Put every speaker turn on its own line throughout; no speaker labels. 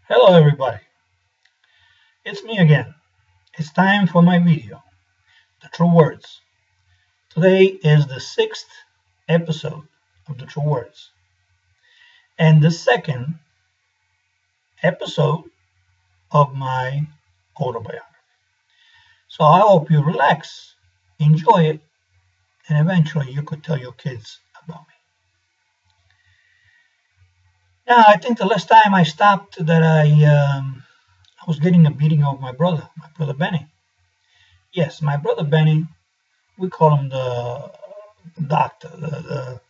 Hello everybody, it's me again. It's time for my video, The True Words. Today is the 6th episode of The True Words and the second episode of my autobiography. So I hope you relax, enjoy it, and eventually you could tell your kids about me. Now I think the last time I stopped that I was getting a beating of my brother Benny. Yes, my brother Benny, we call him the doctor, the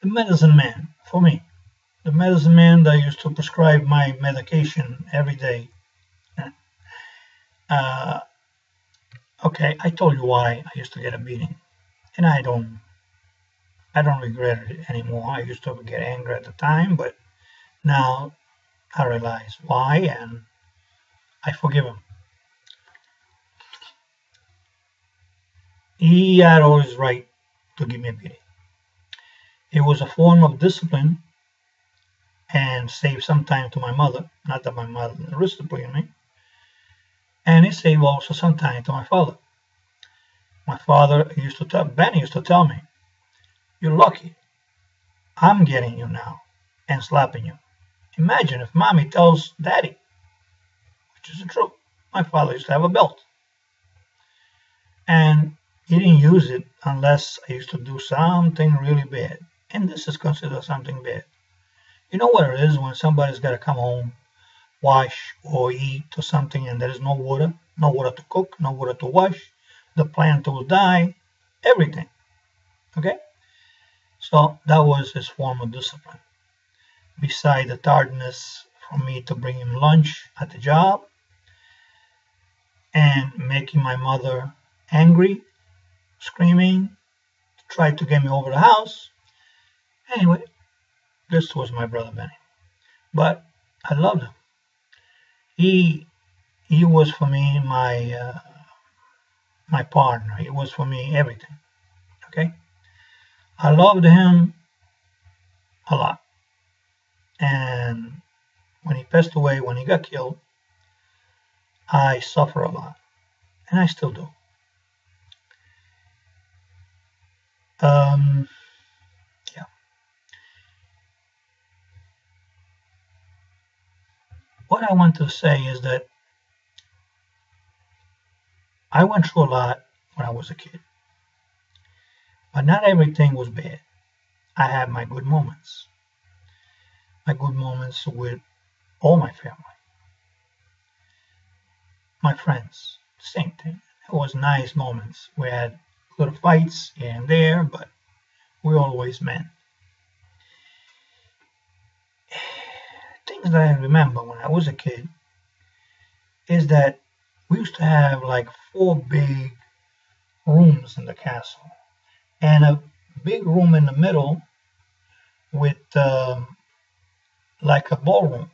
medicine man for me. The medicine man that used to prescribe my medication every day. Okay, I told you why I used to get a beating, and I don't regret it anymore. I used to get angry at the time, but now I realize why, and I forgive him. He had all his right to give me a beating. It was a form of discipline and saved some time to my mother. Not that my mother disciplined me. And it saved also some time to my father. My father used to tell, Benny used to tell me, "You're lucky. I'm getting you now and slapping you. Imagine if mommy tells daddy," which is the truth. My father used to have a belt. And he didn't use it unless I used to do something really bad. And this is considered something bad. You know what it is when somebody's got to come home, wash or eat or something, and there is no water to cook, no water to wash, the plant will die, everything. Okay? So that was his form of discipline. Beside the tiredness for me to bring him lunch at the job and making my mother angry, screaming, tried to get me over the house. Anyway, this was my brother Benny. But I loved him. He was for me my partner. He was for me everything. Okay? I loved him a lot. And when he passed away, when he got killed, I suffer a lot. And I still do. Yeah. What I want to say is that I went through a lot when I was a kid. But not everything was bad. I had my good moments. My good moments with all my family. My friends, same thing. It was nice moments. We had little fights here and there, but we always met. Things that I remember when I was a kid is that we used to have like 4 big rooms in the castle and a big room in the middle with like a ballroom.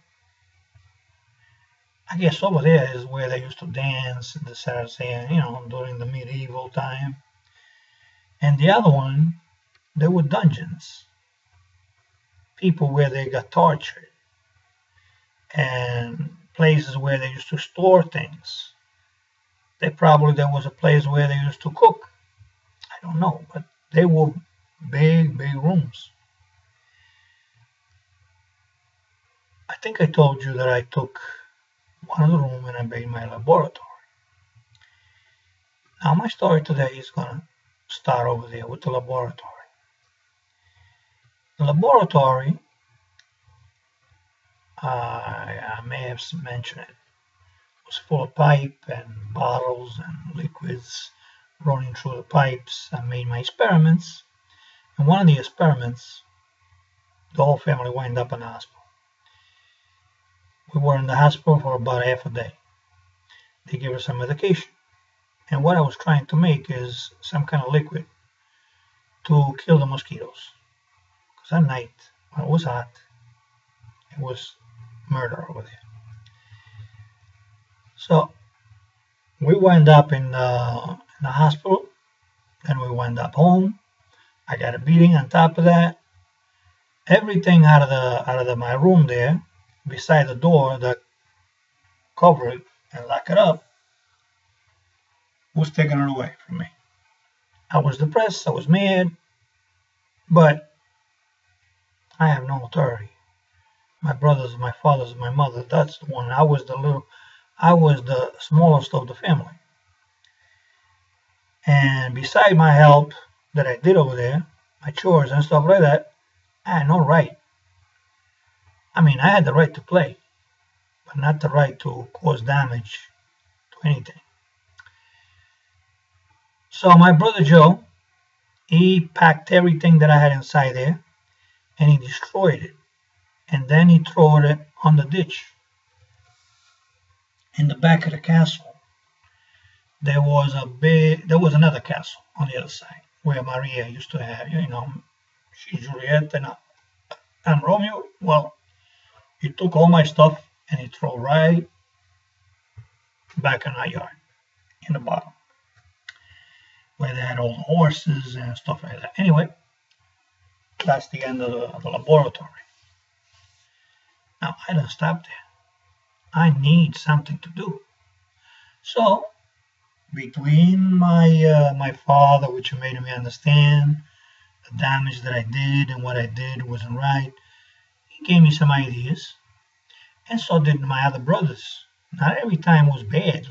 I guess over there is where they used to dance in the Saracen, during the medieval time. And the other one, there were dungeons. People where they got tortured. And places where they used to store things. There was a place where they used to cook. I don't know, but they were big, big rooms. I think I told you that I took one of the rooms and I made my laboratory. Now my story today is going to start over there with the laboratory. The laboratory, I may have mentioned it, was full of pipe and bottles and liquids running through the pipes. I made my experiments, and one of the experiments, the whole family wound up in the hospital. We were in the hospital for about half a day. They gave us some medication, and what I was trying to make is some kind of liquid to kill the mosquitoes. Because at night, when it was hot, it was murder over there. So we wound up in the hospital, then we wound up home. I got a beating on top of that. Everything out of my room there beside the door that cover it and lock it up was taking it away from me. I was depressed, I was mad, but I have no authority. My brothers, my fathers, my mother, that's the one. I was the smallest of the family. And beside my help that I did over there, my chores and stuff like that, I had no right. I mean, I had the right to play, but not the right to cause damage to anything. So my brother Joe, he packed everything that I had inside there, and he destroyed it. And then he threw it on the ditch. In the back of the castle, there was another castle on the other side where Maria used to have, she's Juliet and I'm Romeo. Well, he took all my stuff and he threw right back in our yard, in the bottom, where they had all the horses and stuff like that. Anyway, that's the end of the laboratory. Now, I didn't stop there. I need something to do. So, between my father, which made me understand the damage that I did and what I did wasn't right, he gave me some ideas. And so did my other brothers. Not every time was bad,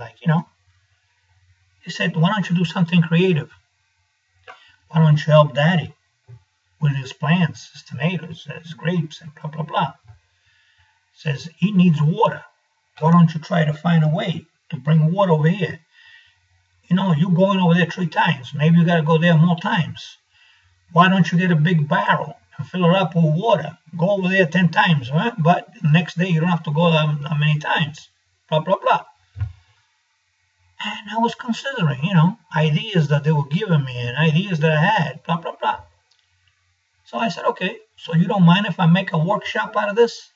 He said, why don't you do something creative? Why don't you help Daddy with his plants, his tomatoes, his grapes, and blah, blah, blah. Says, he needs water. Why don't you try to find a way to bring water over here? You're going over there 3 times. Maybe you got to go there more times. Why don't you get a big barrel and fill it up with water? Go over there 10 times, right? But the next day you don't have to go that many times. Blah, blah, blah. And I was considering, ideas that they were giving me and ideas that I had, blah, blah, blah. So I said, okay, so you don't mind if I make a workshop out of this?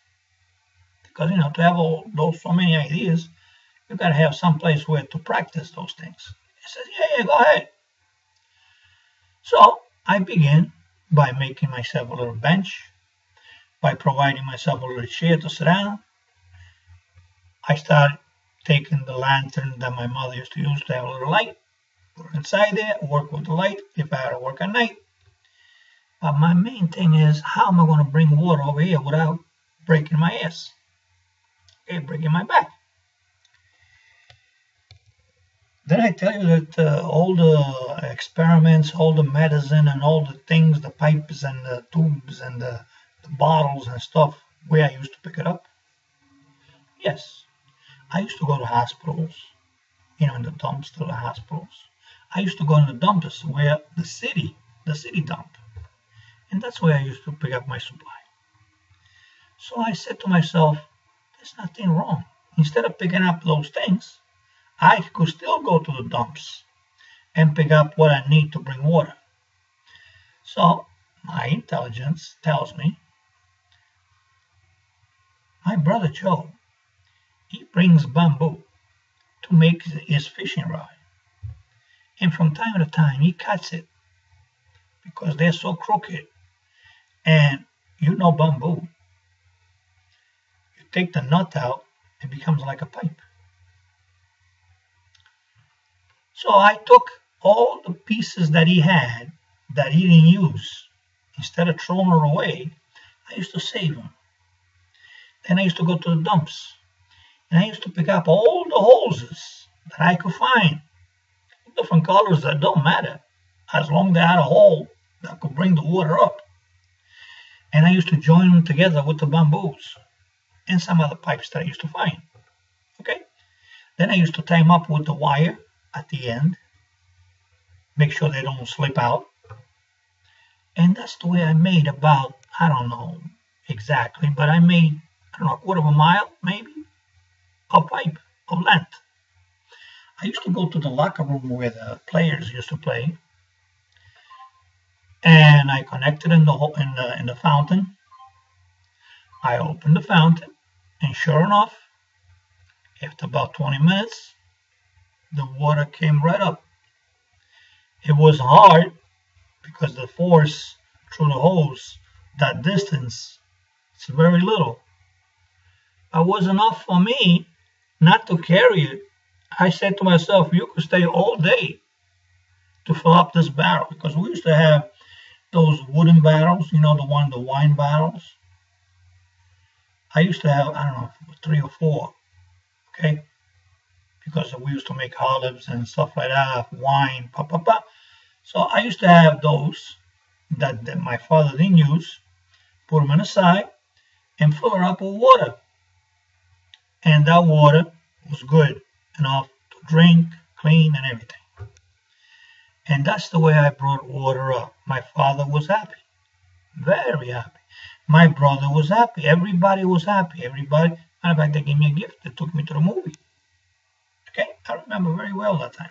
Because, to have so many ideas, you got to have some place where to practice those things. He said, yeah, go ahead. So I began by making myself a little bench, by providing myself a little chair to sit down. I started taking the lantern that my mother used to use to have a little light, put it inside there, work with the light if I had to work at night. But my main thing is, how am I going to bring water over here without breaking my ass? Okay, breaking my back. Then I tell you that all the experiments, all the medicine and all the things, the pipes and the tubes and the bottles and stuff, where I used to pick it up. Yes, I used to go to hospitals, in the dumps to the hospitals. I used to go in the dumps where the city dump. And that's where I used to pick up my supply. So I said to myself, there's nothing wrong. Instead of picking up those things, I could still go to the dumps and pick up what I need to bring water. So my intelligence tells me, my brother Joe, he brings bamboo to make his fishing rod. And from time to time, he cuts it because they're so crooked. And bamboo, you take the nut out, it becomes like a pipe. So I took all the pieces that he had that he didn't use. Instead of throwing it away, I used to save them. Then I used to go to the dumps. And I used to pick up all the hoses that I could find. Different colors that don't matter, as long as they had a hole that could bring the water up. And I used to join them together with the bamboos and some other pipes that I used to find. Okay? Then I used to tie them up with the wire at the end. Make sure they don't slip out. And that's the way I made about, I don't know exactly, but I made, a quarter of a mile, maybe, of pipe, of length. I used to go to the locker room where the players used to play, and I connected in the fountain. I opened the fountain, and sure enough, after about 20 minutes, the water came right up. It was hard because the force through the hose, that distance, it's very little. It was enough for me not to carry it. I said to myself, you could stay all day to fill up this barrel, because we used to have those wooden barrels, the wine barrels. I used to have, I don't know, 3 or 4, okay? Because we used to make olives and stuff like that, wine, So I used to have those that my father didn't use, put them on the side, and fill her up with water. And that water was good enough to drink, clean, and everything. And that's the way I brought water up. My father was happy, very happy. My brother was happy. Everybody was happy. Everybody. Matter of fact, they gave me a gift. They took me to the movie. Okay, I remember very well that time.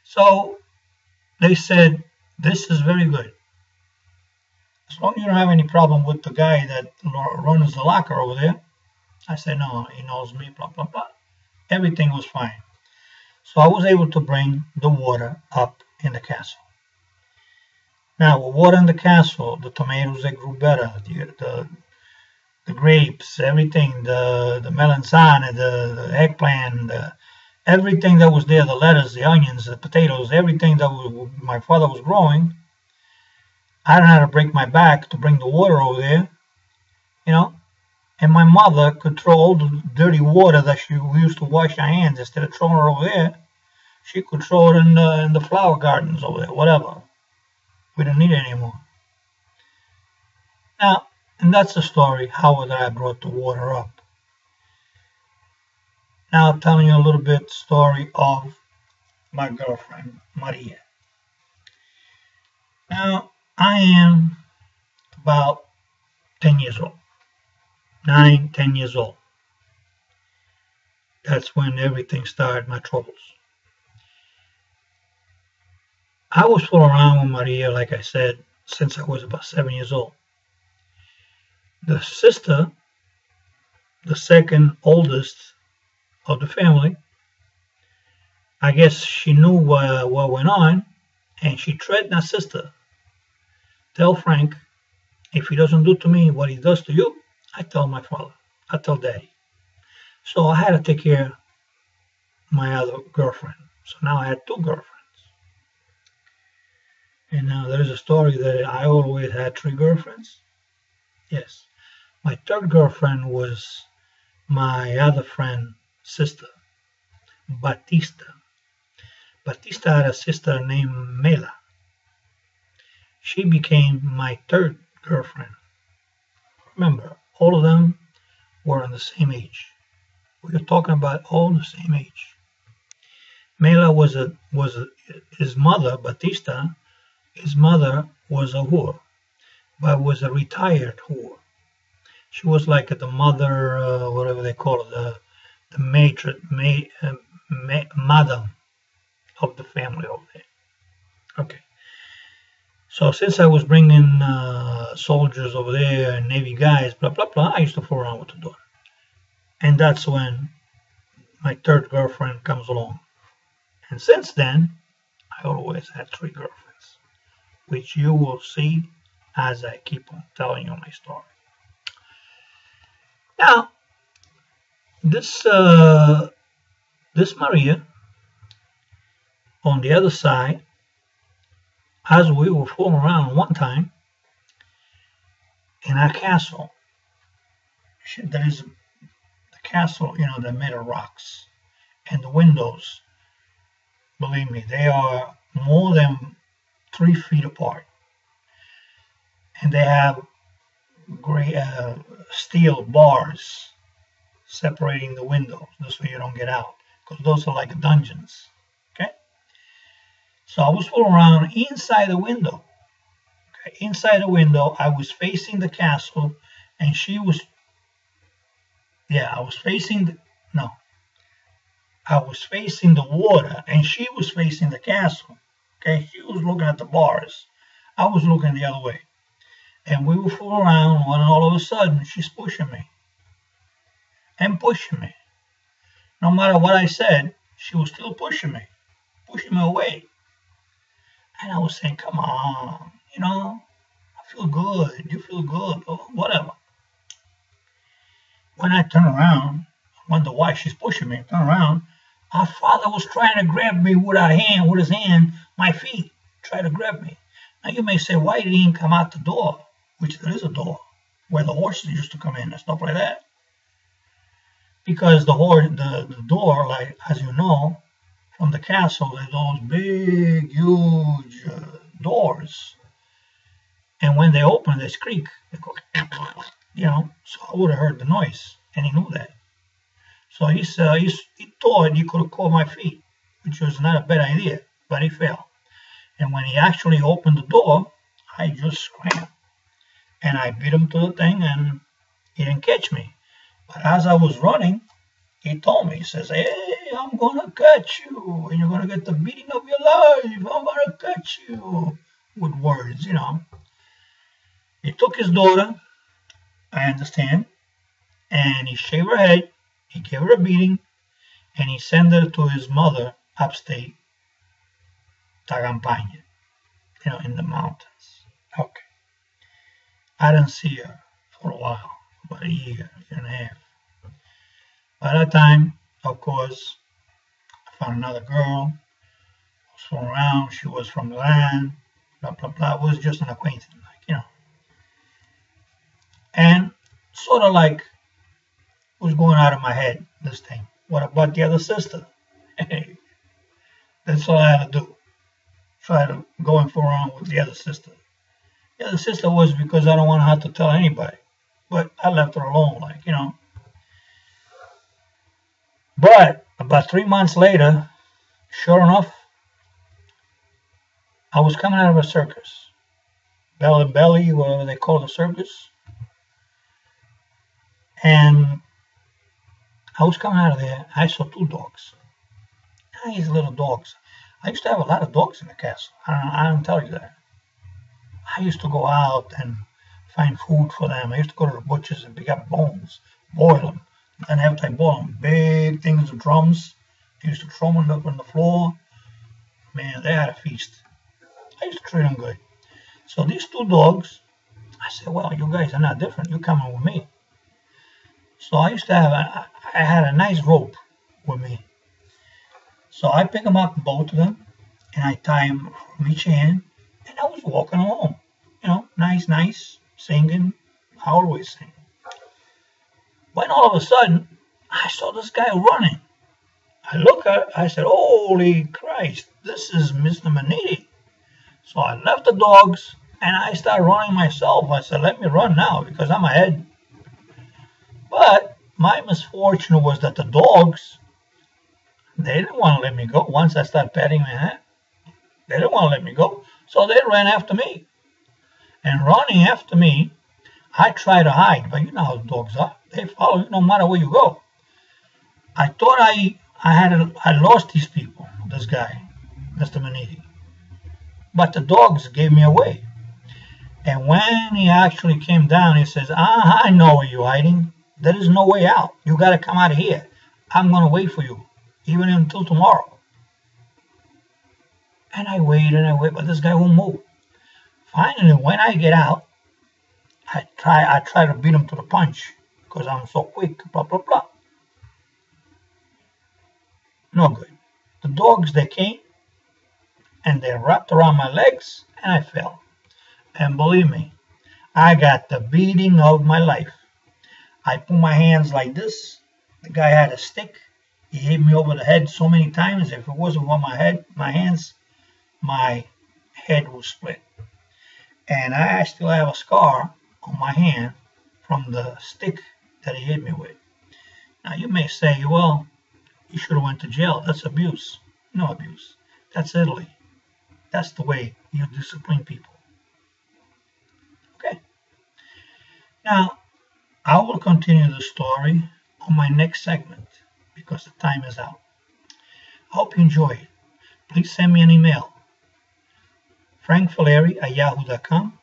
So they said, this is very good. As long as you don't have any problem with the guy that runs the locker over there. I said, no, he knows me, blah, blah, blah. Everything was fine. So I was able to bring the water up in the castle. Now, with water in the castle, the tomatoes, they grew better. The grapes, everything, the melanzane, the eggplant, everything that was there, the lettuce, the onions, the potatoes, everything that my father was growing, I didn't have to break my back to bring the water over there, and my mother could throw all the dirty water that we used to wash our hands, instead of throwing it over there, she could throw it in the flower gardens over there, whatever. We didn't need it anymore. Now, and that's the story, how that I brought the water up. Now I'm telling you a little bit story of my girlfriend, Maria. Now, I am about 10 years old. 9, 10 years old. That's when everything started, my troubles. I was fooling around with Maria, like I said, since I was about 7 years old. The sister, the second oldest of the family, I guess she knew what went on, and she threatened her sister. Tell Frank, if he doesn't do to me what he does to you, I tell my father, I tell Daddy. So I had to take care of my other girlfriend. So now I had 2 girlfriends. And now there's a story that I always had 3 girlfriends. Yes. My 3rd girlfriend was my other friend's sister, Batista. Batista had a sister named Mela. She became my 3rd girlfriend. Remember, all of them were on the same age. We were talking about all the same age. Mela was his mother, Batista. His mother was a whore, but was a retired whore. She was like the mother, whatever they call it, the madam of the family over there. Okay. So since I was bringing soldiers over there and Navy guys, blah, blah, blah, I used to fool around with the daughter. And that's when my 3rd girlfriend comes along. And since then, I always had 3 girlfriends, which you will see as I keep on telling you my story. Now, this Maria, on the other side, as we were fooling around one time in our castle, there is the castle, they're made of rocks, and the windows, believe me, they are more than 3 feet apart, and they have gray steel bars separating the windows, this way you don't get out, because those are like dungeons. Okay, so I was fooling around inside the window. Okay, inside the window, I was facing the castle, and she was, I was facing the water, and she was facing the castle. Okay, she was looking at the bars, I was looking the other way, and we were fooling around, and all of a sudden, she's pushing me. And pushing me. No matter what I said, she was still pushing me away. And I was saying, come on, I feel good, you feel good, or whatever. when I turn around, I wonder why she's pushing me. Turn around. Our father was trying to grab me with his hand, my feet, try to grab me. Now you may say, why did he come out the door? Which there is a door where the horses used to come in and stuff like that. Because the door, like as you know, from the castle, there's those big, huge doors. And when they open, they squeak. They go, so I would have heard the noise, and he knew that. So he thought he could have caught my feet, which was not a bad idea, but he failed. And when he actually opened the door, I just scrambled. And I beat him to the thing, and he didn't catch me. But as I was running, he told me, he says, hey, I'm going to catch you, and you're going to get the beating of your life. I'm going to catch you, with words, He took his daughter, I understand, and he shaved her head, he gave her a beating, and he sent her to his mother upstate, Tagampanya, in the mountains. Okay. I didn't see her for a while, about a year and a half. By that time, of course, I found another girl, was from around, she was from the land, blah, blah, blah. It was just an acquaintance, And sort of like was going out of my head, this thing. What about the other sister? That's all I had to do. Try to go and fool around with the other sister. The other sister was because I don't want to have to tell anybody. But I left her alone, But about 3 months later, sure enough, I was coming out of a circus. Bell and Belly, whatever they call the circus. And I was coming out of there. I saw 2 dogs. Nice little dogs. I used to have a lot of dogs in the castle. I don't tell you that. I used to go out and find food for them. I used to go to the butchers and pick up bones, boil them. And after I boil them, big things of drums. I used to throw them up on the floor. Man, they had a feast. I used to treat them good. So these 2 dogs, I said, well, you guys are not different. You're coming with me. So I used to have, I had a nice rope with me. So I pick them up, both of them, and I tie them from each hand, and I was walking along. Nice, singing. I always sing. When all of a sudden, I saw this guy running. I look at it, I said, holy Christ, this is Mr. Maniti. So I left the dogs, and I started running myself. I said, let me run now, because I'm ahead. But my misfortune was that the dogs, they didn't want to let me go. Once I started patting my hand, they didn't want to let me go. So they ran after me. And running after me, I tried to hide. But you know how dogs are. They follow you no matter where you go. I thought I lost these people, this guy, Mr. Maniti. But the dogs gave me away. And when he actually came down, he says, I know where you're hiding. There is no way out. You got to come out of here. I'm going to wait for you, even until tomorrow. And I wait, but this guy won't move. Finally, when I get out, I try to beat him to the punch because I'm so quick, blah, blah, blah. No good. The dogs, they came, and they wrapped around my legs, and I fell. And believe me, I got the beating of my life. I put my hands like this. The guy had a stick. He hit me over the head so many times. If it wasn't on my hands, my head was split. And I still have a scar on my hand from the stick that he hit me with. Now you may say, well, you should have went to jail. That's abuse. No abuse. That's Italy. That's the way you discipline people. Okay. Now, I will continue the story on my next segment because the time is out. I hope you enjoy it. Please send me an email. frankfaleri@yahoo.com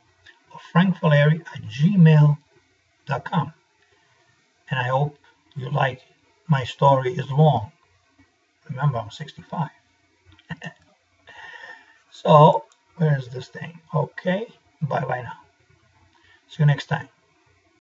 or frankfaleri@gmail.com. And I hope you like it. My story is long. Remember, I'm 65. So, where's this thing? Okay, bye-bye now. See you next time.